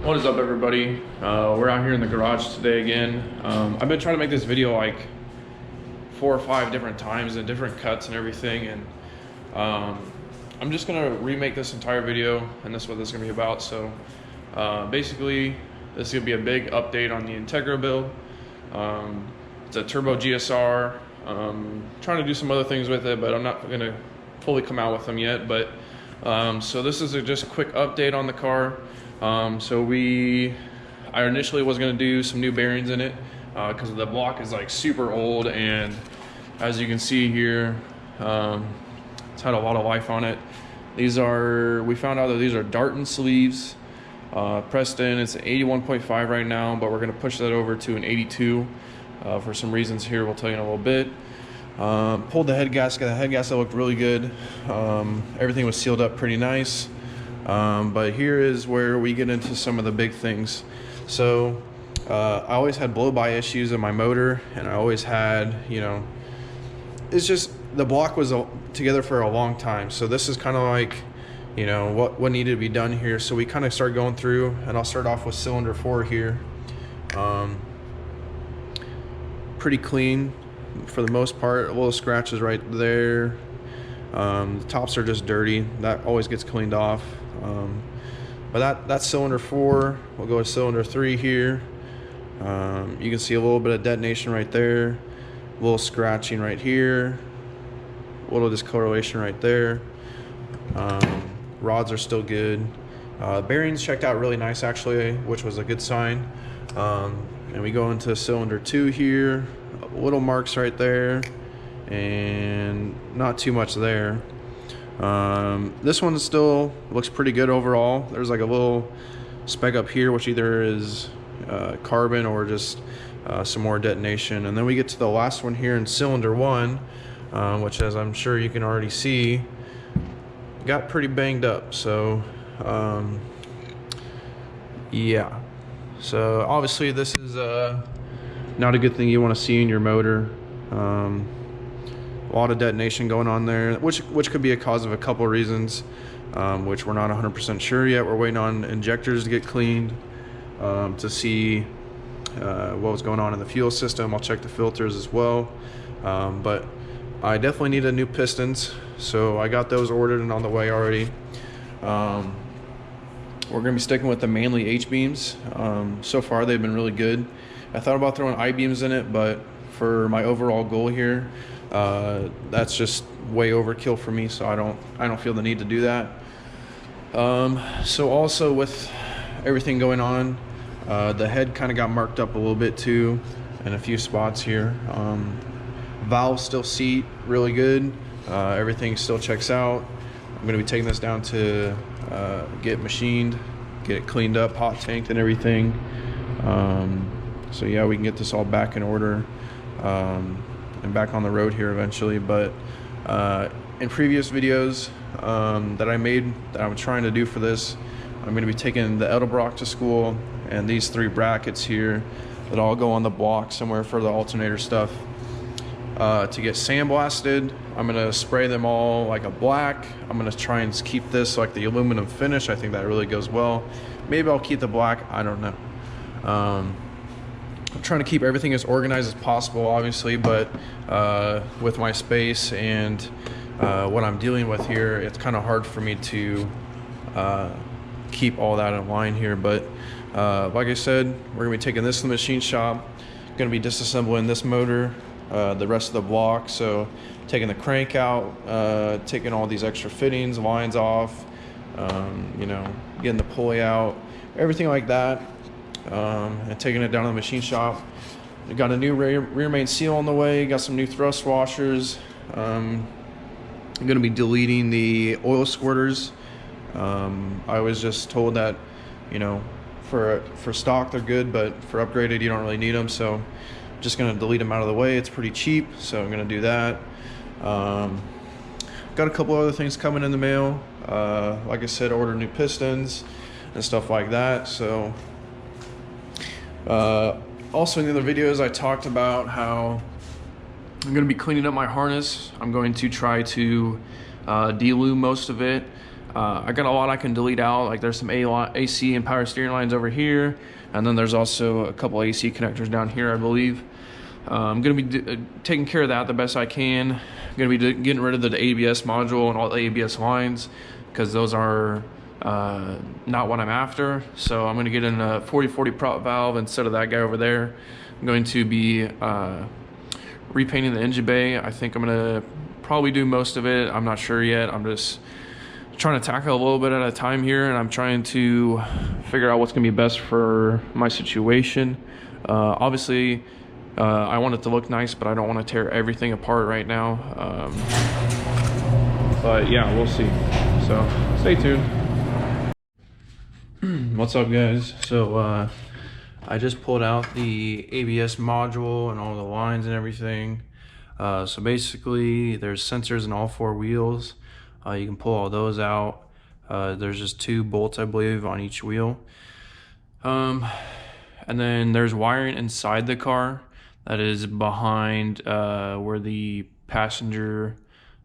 What is up, everybody? We're out here in the garage today again. I've been trying to make this video like 4 or 5 different times and different cuts and everything, and I'm just gonna remake this entire video, and that's what this is gonna be about. So basically, this is gonna be a big update on the Integra build. It's a turbo GSR. Trying to do some other things with it, but I'm not gonna fully come out with them yet. But so this is just a quick update on the car. I initially was going to do some new bearings in it because the block is like super old, and as you can see here, it's had a lot of life on it. We found out that these are Darton sleeves, pressed in. It's 81.5 right now, but we're going to push that over to an 82 for some reasons here we'll tell you in a little bit. Pulled the head gasket. The head gasket looked really good. Everything was sealed up pretty nice. But here is where we get into some of the big things. So I always had blow-by issues in my motor, and I always had, it's just the block was together for a long time. So this is kind of like, what needed to be done here. So we kind of start going through, and I'll start off with cylinder 4 here. Pretty clean for the most part. A little scratches right there. The tops are just dirty. That always gets cleaned off. But that's cylinder 4. We'll go to cylinder 3 here. You can see a little bit of detonation right there, a little scratching right here, a little discoloration right there. Rods are still good. Bearings checked out really nice actually, which was a good sign. And we go into cylinder 2 here, little marks right there, and not too much there. This one still looks pretty good overall. There's like a little speck up here, which either is carbon or just some more detonation. And then we get to the last one here in cylinder 1, which, as I'm sure you can already see, got pretty banged up. So yeah, so obviously this is not a good thing you want to see in your motor. A lot of detonation going on there, which could be a cause of a couple of reasons, which we're not 100% sure yet. We're waiting on injectors to get cleaned to see what was going on in the fuel system. I'll check the filters as well, but I definitely needed new pistons, so I got those ordered and on the way already. We're going to be sticking with the Manley H-beams. So far they've been really good. I thought about throwing I-beams in it, but for my overall goal here, that's just way overkill for me, so I don't feel the need to do that. So also with everything going on, the head kind of got marked up a little bit too in a few spots here. Valves still seat really good. Everything still checks out. I'm going to be taking this down to get machined, get it cleaned up, hot tanked and everything. So yeah, we can get this all back in order and back on the road here eventually. But in previous videos that I made, that I'm trying to do for this, I'm going to be taking the Edelbrock to school, and these 3 brackets here that all go on the block somewhere for the alternator stuff to get sandblasted. I'm going to spray them all like a black. I'm going to try and keep this like the aluminum finish. I think that really goes well. Maybe I'll keep the black, I don't know. I'm trying to keep everything as organized as possible, obviously, but with my space and what I'm dealing with here, it's kind of hard for me to keep all that in line here. But like I said, we're going to be taking this to the machine shop, going to be disassembling this motor, the rest of the block. So taking the crank out, taking all these extra fittings, lines off, getting the pulley out, everything like that. And taking it down to the machine shop. We got a new rear main seal on the way, got some new thrust washers. I'm going to be deleting the oil squirters. I was just told that, for stock they're good, but for upgraded you don't really need them, so I'm just going to delete them out of the way. It's pretty cheap, so I'm going to do that. Got a couple other things coming in the mail. Like I said, order new pistons and stuff like that. So also in the other videos I talked about how I'm going to be cleaning up my harness. I'm going to try to delube most of it. I got a lot I can delete out. Like there's some AC and power steering lines over here, and then there's also a couple AC connectors down here, I believe. I'm gonna be taking care of that the best I can. I'm gonna be getting rid of the ABS module and all the ABS lines, because those are not what I'm after. So I'm gonna get in a 40/40 prop valve instead of that guy over there. I'm going to be repainting the engine bay. I think I'm gonna probably do most of it. I'm not sure yet. I'm just trying to tackle a little bit at a time here, and I'm trying to figure out what's gonna be best for my situation. Obviously, I want it to look nice, but I don't want to tear everything apart right now. But yeah, we'll see. So stay tuned. What's up, guys? So I just pulled out the ABS module and all the lines and everything. So basically there's sensors in all 4 wheels. You can pull all those out. There's just 2 bolts, I believe, on each wheel. And then there's wiring inside the car that is behind where the passenger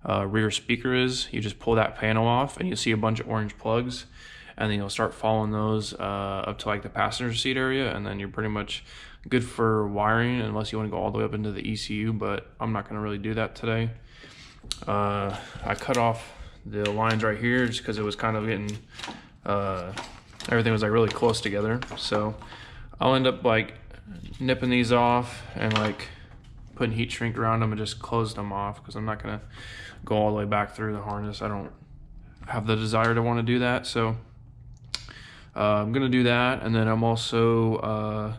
rear speaker is. You just pull that panel off and you'll see a bunch of orange plugs, and then you'll start following those up to like the passenger seat area, and then you're pretty much good for wiring, unless you want to go all the way up into the ECU, but I'm not going to really do that today. I cut off the lines right here just because it was kind of getting everything was like really close together. So I'll end up like nipping these off and like putting heat shrink around them and just close them off, because I'm not gonna go all the way back through the harness. I don't have the desire to want to do that. So I'm gonna do that, and then I'm also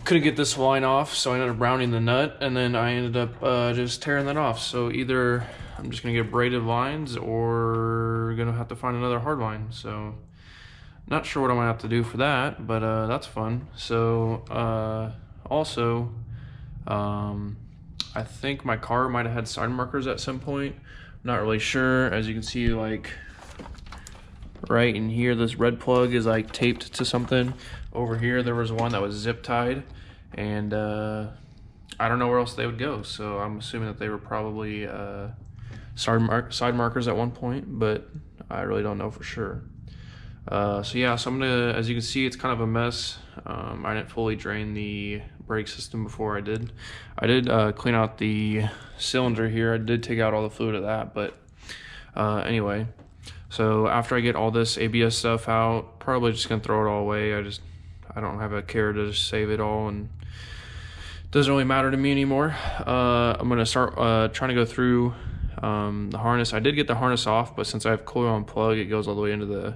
couldn't get this line off, so I ended up rounding the nut, and then I ended up just tearing that off. So either I'm just gonna get braided lines, or gonna have to find another hard line. So not sure what I'm gonna have to do for that, but that's fun. So also I think my car might have had side markers at some point. Not really sure. As you can see, like right in here, this red plug is like taped to something. Over here there was one that was zip tied, and I don't know where else they would go, so I'm assuming that they were probably side markers at one point, but I really don't know for sure. So yeah, so I'm gonna, as you can see, it's kind of a mess. I didn't fully drain the brake system before I did. I did clean out the cylinder here. I did take out all the fluid of that, but anyway, so after I get all this ABS stuff out, probably just gonna throw it all away. I don't have a care to just save it all, and it doesn't really matter to me anymore. I'm gonna start trying to go through the harness. I did get the harness off, but since I have coil on plug, it goes all the way into the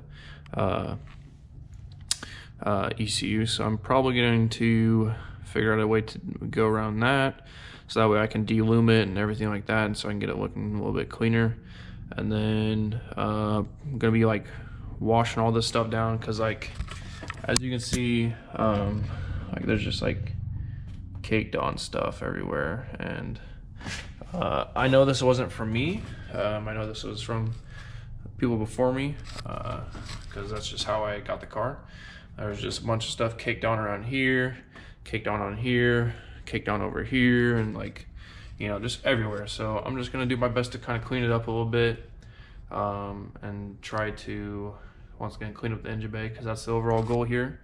ECU, so I'm probably going to figure out a way to go around that, so that way I can delume it and everything like that, and so I can get it looking a little bit cleaner. And then I'm gonna be like washing all this stuff down, because like as you can see, like there's just like caked on stuff everywhere, and I know this wasn't from me. I know this was from people before me, because that's just how I got the car. There's just a bunch of stuff caked on around here, caked on here, caked on over here, and like, you know, just everywhere. So I'm just gonna do my best to kind of clean it up a little bit, and try to once again clean up the engine bay, because that's the overall goal here.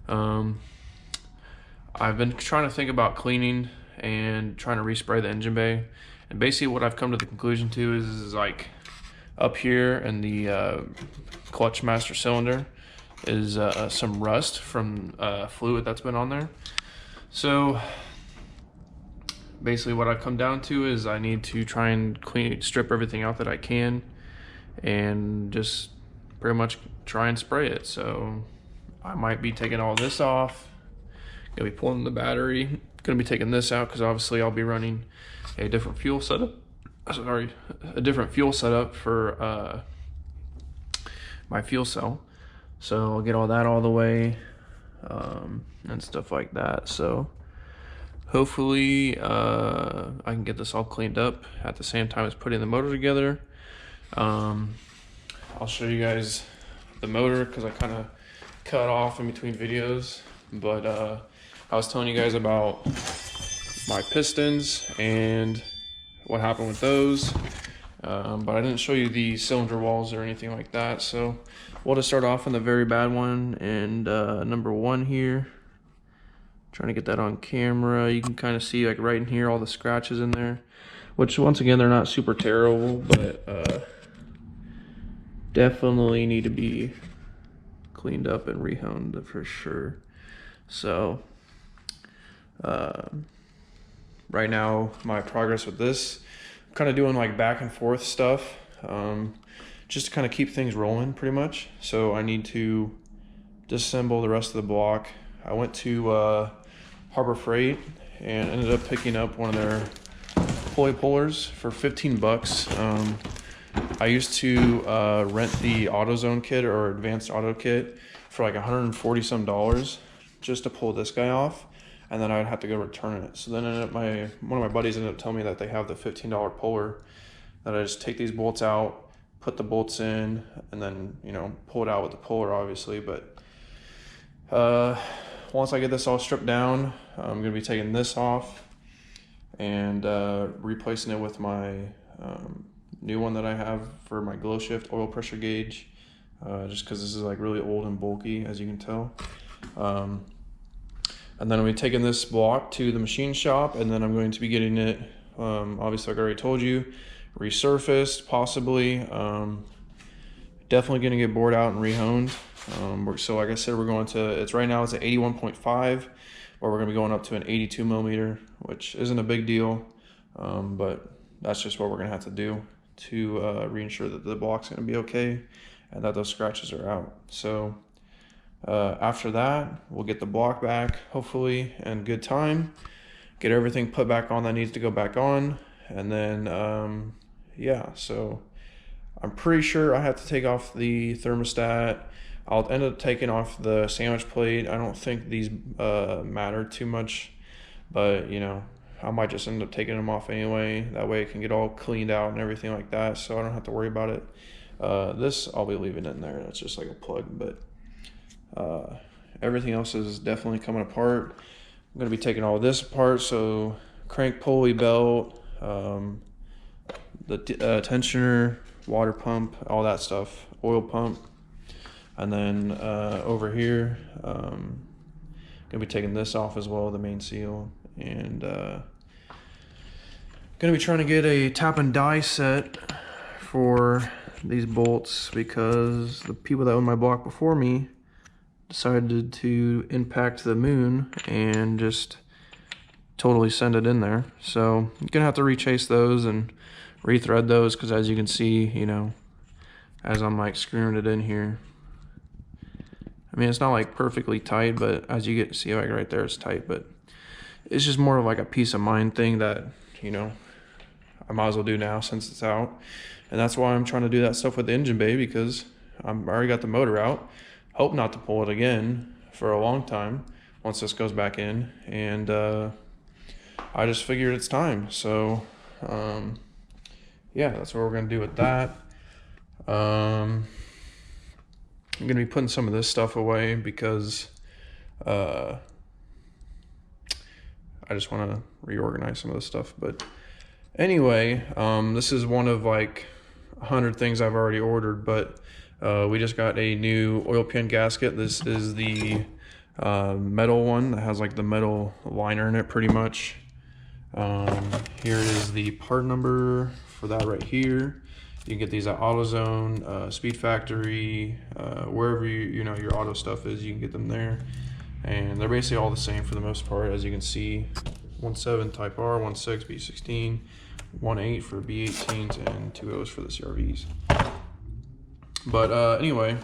I've been trying to think about cleaning and trying to respray the engine bay, and basically what I've come to the conclusion to is like up here in the clutch master cylinder is some rust from fluid that's been on there. So basically what I've come down to is I need to try and strip everything out that I can, and just pretty much try and spray it. So I might be taking all this off, gonna be pulling the battery, gonna be taking this out, because obviously I'll be running a different fuel setup. Sorry, a different fuel setup for my fuel cell. So I'll get all that all the way, and stuff like that. So hopefully I can get this all cleaned up at the same time as putting the motor together. I'll show you guys the motor, because I kind of cut off in between videos, but I was telling you guys about my pistons and what happened with those. but I didn't show you the cylinder walls or anything like that. So we'll just start off on the very bad one, and number 1 here. Trying to get that on camera. You can kind of see like right in here all the scratches in there, which once again they're not super terrible, but definitely need to be cleaned up and rehoned for sure. So right now my progress with this, I'm kind of doing like back and forth stuff, just to kind of keep things rolling pretty much. So I need to disassemble the rest of the block. I went to Harbor Freight and ended up picking up one of their pulley pullers for 15 bucks. I used to rent the AutoZone kit or Advanced Auto kit for like $140 some just to pull this guy off, and then I'd have to go return it. So then one of my buddies ended up telling me that they have the $15 puller, that I just take these bolts out, put the bolts in, and then, you know, pull it out with the puller obviously. But once I get this all stripped down, I'm gonna be taking this off and replacing it with my new one that I have for my glow shift oil pressure gauge, just because this is like really old and bulky, as you can tell. And then I'm going to be taking this block to the machine shop, and then I'm going to be getting it, obviously like I already told you, resurfaced possibly. Definitely going to get bored out and rehoned. So like I said, we're going to, it's right now it's at 81.5, but we're going to be going up to an 82 millimeter, which isn't a big deal, but that's just what we're going to have to do to reinsure that the block's going to be okay and that those scratches are out. So after that, we'll get the block back, hopefully in good time, get everything put back on that needs to go back on, and then yeah, so I'm pretty sure I have to take off the thermostat. I'll end up taking off the sandwich plate. I don't think these matter too much, but you know, I might just end up taking them off anyway. That way it can get all cleaned out and everything like that, so I don't have to worry about it. This I'll be leaving in there. That's just like a plug, but everything else is definitely coming apart. I'm going to be taking all this apart, so crank pulley belt, the tensioner, water pump, all that stuff, oil pump. And then over here, going to be taking this off as well, the main seal, and going to be trying to get a tap and die set for these bolts, because the people that owned my block before me decided to impact the moon and just totally send it in there. So you're gonna have to rechase those and rethread those, because as you can see, you know, as I'm like screwing it in here, I mean, it's not like perfectly tight, but as you get to see like right there, it's tight, but it's just more of like a peace of mind thing that, you know, I might as well do now since it's out. And that's why I'm trying to do that stuff with the engine bay, because I already got the motor out. Hope not to pull it again for a long time once this goes back in, and I just figured it's time. So yeah, that's what we're gonna do with that. I'm gonna be putting some of this stuff away because I just want to reorganize some of this stuff. But anyway, this is one of like 100 things I've already ordered, but we just got a new oil pan gasket. This is the metal one that has like the metal liner in it pretty much. Here is the part number for that right here. You can get these at AutoZone, Speed Factory, wherever you know your auto stuff is, you can get them there. And they're basically all the same for the most part, as you can see. 1.7 Type R, 1.6 B16, 1.8 for B18s, and 2 O's for the CRVs. But anyway,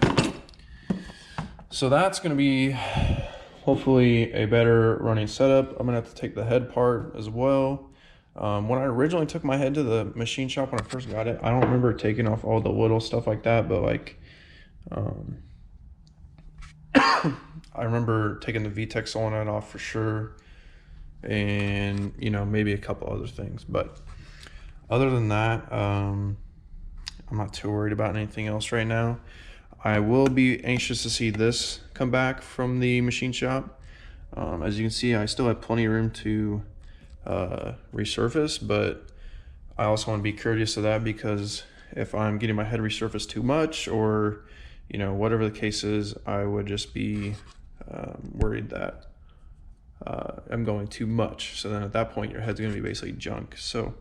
so that's going to be hopefully a better running setup. I'm going to have to take the head part as well. When I originally took my head to the machine shop when I first got it, I don't remember taking off all the little stuff like that, but like I remember taking the VTEC solenoid off for sure, and you know, maybe a couple other things. But other than that, I'm not too worried about anything else right now. I will be anxious to see this come back from the machine shop. As you can see, I still have plenty of room to resurface, but I also want to be courteous of that, because if I'm getting my head resurfaced too much, or whatever the case is, I would just be worried that I'm going too much. So then at that point, your head's going to be basically junk. So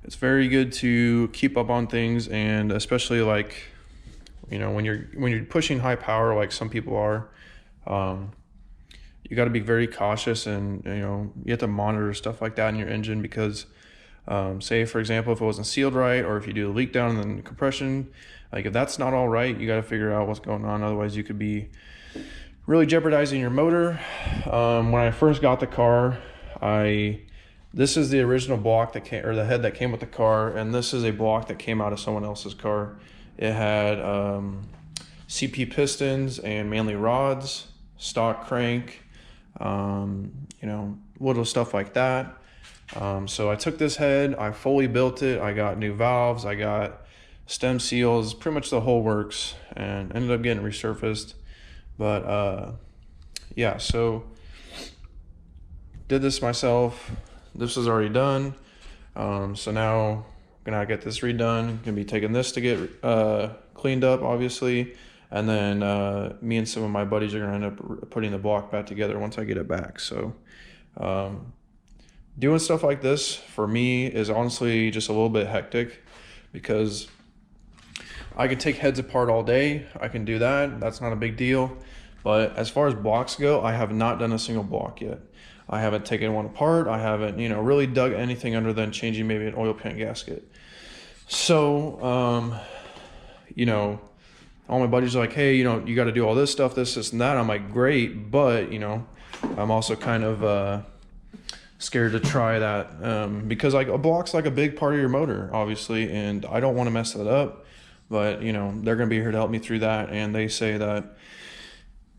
it's very good to keep up on things, and especially like when you're pushing high power like some people are, you got to be very cautious, and you have to monitor stuff like that in your engine, because say for example, if it wasn't sealed right, or if you do a leak down in the compression, like if that's not all right, you got to figure out what's going on. Otherwise you could be really jeopardizing your motor. When I first got the car, this is the original block that came, or the head that came with the car, and this is a block that came out of someone else's car. It had CP pistons and Manley rods, stock crank, little stuff like that. So I took this head, I fully built it, I got new valves, I got stem seals, pretty much the whole works, and ended up getting resurfaced. But yeah, so did this myself. This is already done. So now I'm gonna get this redone. Gonna be taking this to get cleaned up, obviously, and then me and some of my buddies are gonna end up putting the block back together once I get it back. So doing stuff like this for me is honestly just a little bit hectic, because I can take heads apart all day. I can do that. That's not a big deal. But as far as blocks go, I have not done a single block yet. I haven't taken one apart. I haven't, really dug anything other than changing maybe an oil pan gasket. So, all my buddies are like, hey, you got to do all this stuff, this, and that. I'm like, great. But, I'm also kind of scared to try that because like a block's like a big part of your motor, obviously, and I don't want to mess that up. But, they're going to be here to help me through that. And they say that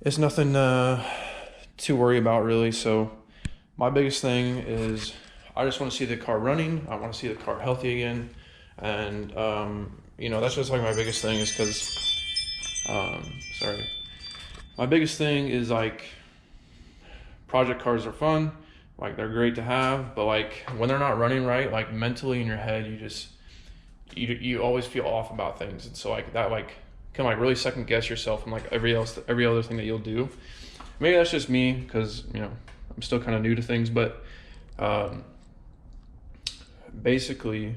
it's nothing to worry about, really. So my biggest thing is I just want to see the car running. I want to see the car healthy again. And, that's just like my biggest thing, is because, my biggest thing is like project cars are fun. Like they're great to have, but like when they're not running right, like mentally in your head, you always feel off about things. And so like that, like can like really second guess yourself and like every other thing that you'll do. Maybe that's just me, because I'm still kind of new to things, but basically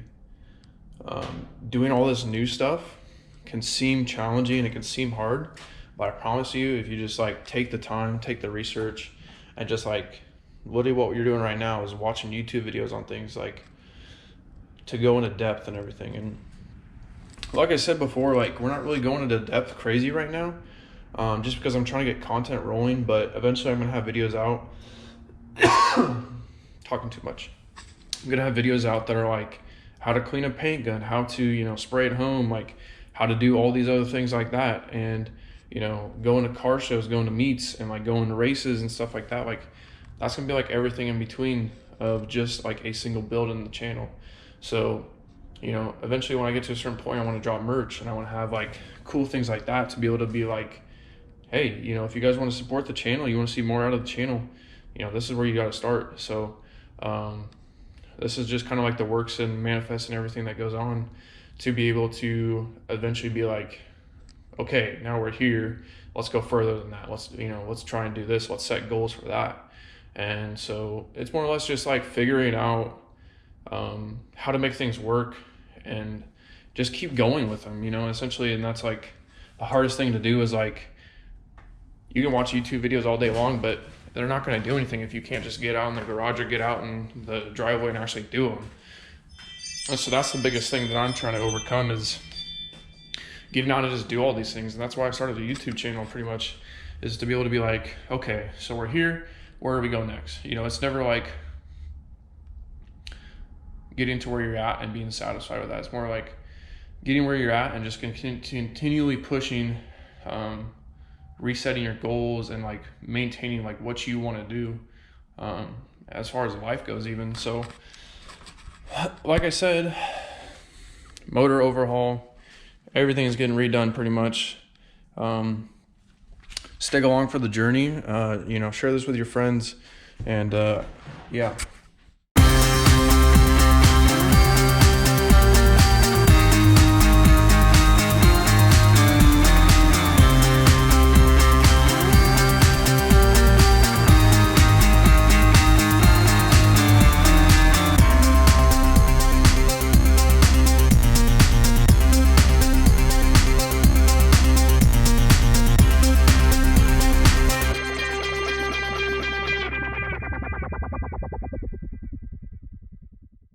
doing all this new stuff can seem challenging and it can seem hard, but I promise you, if you just like take the time, take the research, and just like literally what you're doing right now is watching YouTube videos on things, like to go into depth and everything. And like I said before, like we're not really going into depth crazy right now, just because I'm trying to get content rolling, but eventually I'm gonna have videos out. Talking too much. I'm gonna have videos out that are like how to clean a paint gun, how to spray at home, like how to do all these other things like that, and going to car shows, going to meets, and like going to races and stuff like that. Like that's gonna be like everything in between of just like a single build in the channel. So eventually when I get to a certain point, I want to drop merch, and I want to have like cool things like that to be able to be like, hey, if you guys want to support the channel, you want to see more out of the channel, this is where you got to start. So this is just kind of like the works and manifest and everything that goes on to be able to eventually be like, okay, now we're here, let's go further than that. Let's try and do this. Let's set goals for that. And so it's more or less just like figuring out how to make things work and just keep going with them, essentially. And that's like the hardest thing to do, is like you can watch YouTube videos all day long, but they're not going to do anything if you can't just get out in the garage or get out in the driveway and actually do them. And so that's the biggest thing that I'm trying to overcome, is getting out and just do all these things. And that's why I started a YouTube channel, pretty much, is to be able to be like, okay, so we're here, where do we go next? It's never like getting to where you're at and being satisfied with that. It's more like getting where you're at and just continually pushing, resetting your goals, and like maintaining like what you want to do as far as life goes even. So like I said, motor overhaul, everything is getting redone pretty much. Stick along for the journey, share this with your friends, and yeah.